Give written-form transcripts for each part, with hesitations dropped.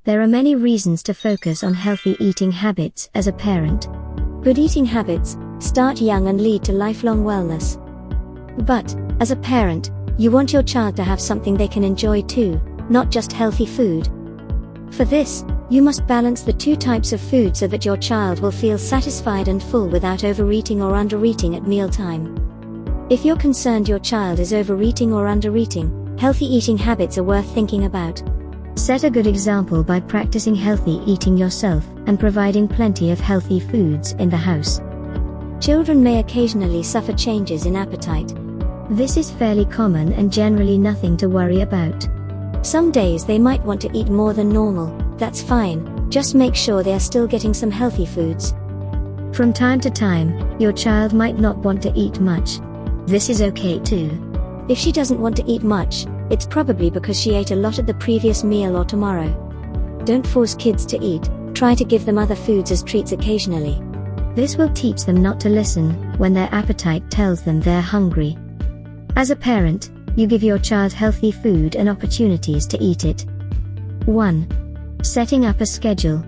There are many reasons to focus on healthy eating habits as a parent. Good eating habits start young and lead to lifelong wellness. But, as a parent, you want your child to have something they can enjoy too, not just healthy food. For this, you must balance the two types of food so that your child will feel satisfied and full without overeating or undereating at mealtime. If you're concerned your child is overeating or undereating, healthy eating habits are worth thinking about. Set a good example by practicing healthy eating yourself and providing plenty of healthy foods in the house. Children may occasionally suffer changes in appetite. This is fairly common and generally nothing to worry about. Some days they might want to eat more than normal. That's fine, just make sure they are still getting some healthy foods. From time to time, your child might not want to eat much. This is okay too. If she doesn't want to eat much, it's probably because she ate a lot at the previous meal or tomorrow. Don't force kids to eat, try to give them other foods as treats occasionally. This will teach them not to listen when their appetite tells them they're hungry. As a parent, you give your child healthy food and opportunities to eat it. 1. Setting up a schedule.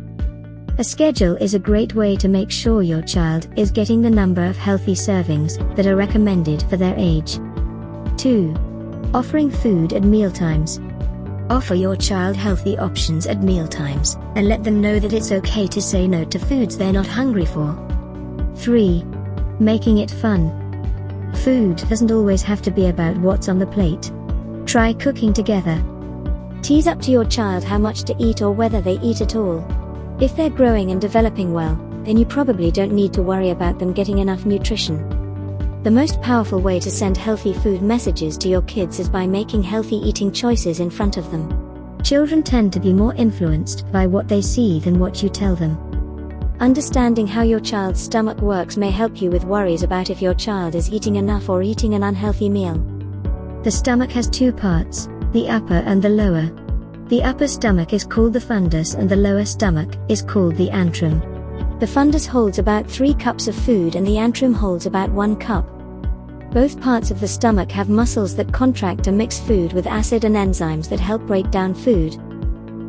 A schedule is a great way to make sure your child is getting the number of healthy servings that are recommended for their age. 2. Offering food at mealtimes. Offer your child healthy options at mealtimes, and let them know that it's okay to say no to foods they're not hungry for. 3. Making it fun. Food doesn't always have to be about what's on the plate. Try cooking together. Tease up to your child how much to eat or whether they eat at all. If they're growing and developing well, then you probably don't need to worry about them getting enough nutrition. The most powerful way to send healthy food messages to your kids is by making healthy eating choices in front of them. Children tend to be more influenced by what they see than what you tell them. Understanding how your child's stomach works may help you with worries about if your child is eating enough or eating an unhealthy meal. The stomach has two parts, the upper and the lower. The upper stomach is called the fundus and the lower stomach is called the antrum. The fundus holds about 3 cups of food and the antrum holds about 1 cup. Both parts of the stomach have muscles that contract to mix food with acid and enzymes that help break down food.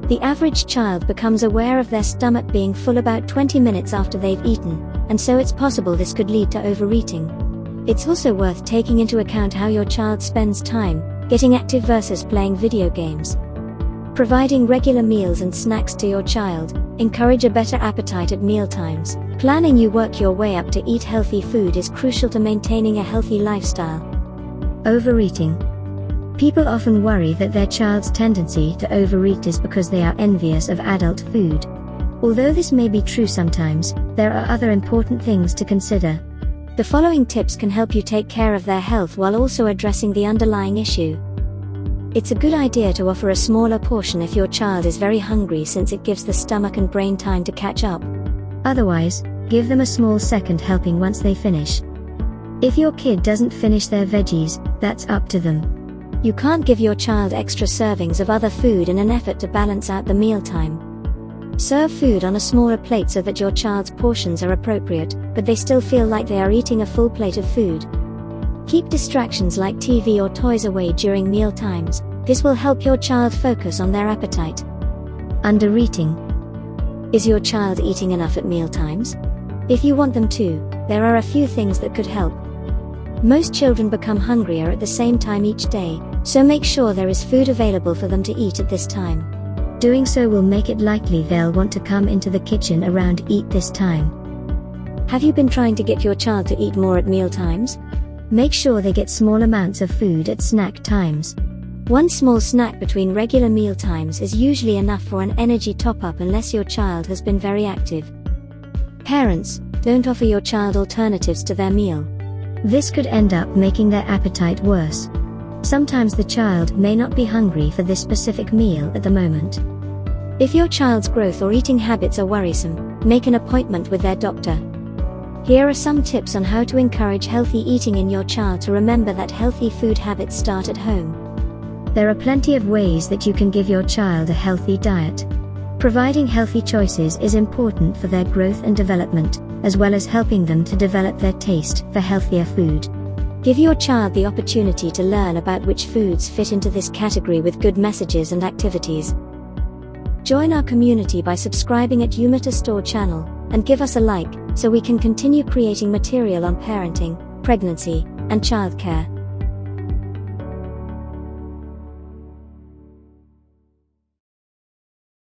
The average child becomes aware of their stomach being full about 20 minutes after they've eaten, and so it's possible this could lead to overeating. It's also worth taking into account how your child spends time, getting active versus playing video games. Providing regular meals and snacks to your child, encourage a better appetite at mealtimes. Planning you work your way up to eat healthy food is crucial to maintaining a healthy lifestyle. Overeating. People often worry that their child's tendency to overeat is because they are envious of adult food. Although this may be true sometimes, there are other important things to consider. The following tips can help you take care of their health while also addressing the underlying issue. It's a good idea to offer a smaller portion if your child is very hungry, since it gives the stomach and brain time to catch up. Otherwise, give them a small second helping once they finish. If your kid doesn't finish their veggies, that's up to them. You can't give your child extra servings of other food in an effort to balance out the mealtime. Serve food on a smaller plate so that your child's portions are appropriate, but they still feel like they are eating a full plate of food. Keep distractions like TV or toys away during meal times. This will help your child focus on their appetite. Undereating. Is your child eating enough at meal times? If you want them to, there are a few things that could help. Most children become hungrier at the same time each day, so make sure there is food available for them to eat at this time. Doing so will make it likely they'll want to come into the kitchen around eat this time. Have you been trying to get your child to eat more at meal times? Make sure they get small amounts of food at snack times. One small snack between regular meal times is usually enough for an energy top-up unless your child has been very active. Parents, don't offer your child alternatives to their meal. This could end up making their appetite worse. Sometimes the child may not be hungry for this specific meal at the moment. If your child's growth or eating habits are worrisome, make an appointment with their doctor. Here are some tips on how to encourage healthy eating in your child to remember that healthy food habits start at home. There are plenty of ways that you can give your child a healthy diet. Providing healthy choices is important for their growth and development, as well as helping them to develop their taste for healthier food. Give your child the opportunity to learn about which foods fit into this category with good messages and activities. Join our community by subscribing at Umata Store channel, and give us a like, so we can continue creating material on parenting, pregnancy, and childcare.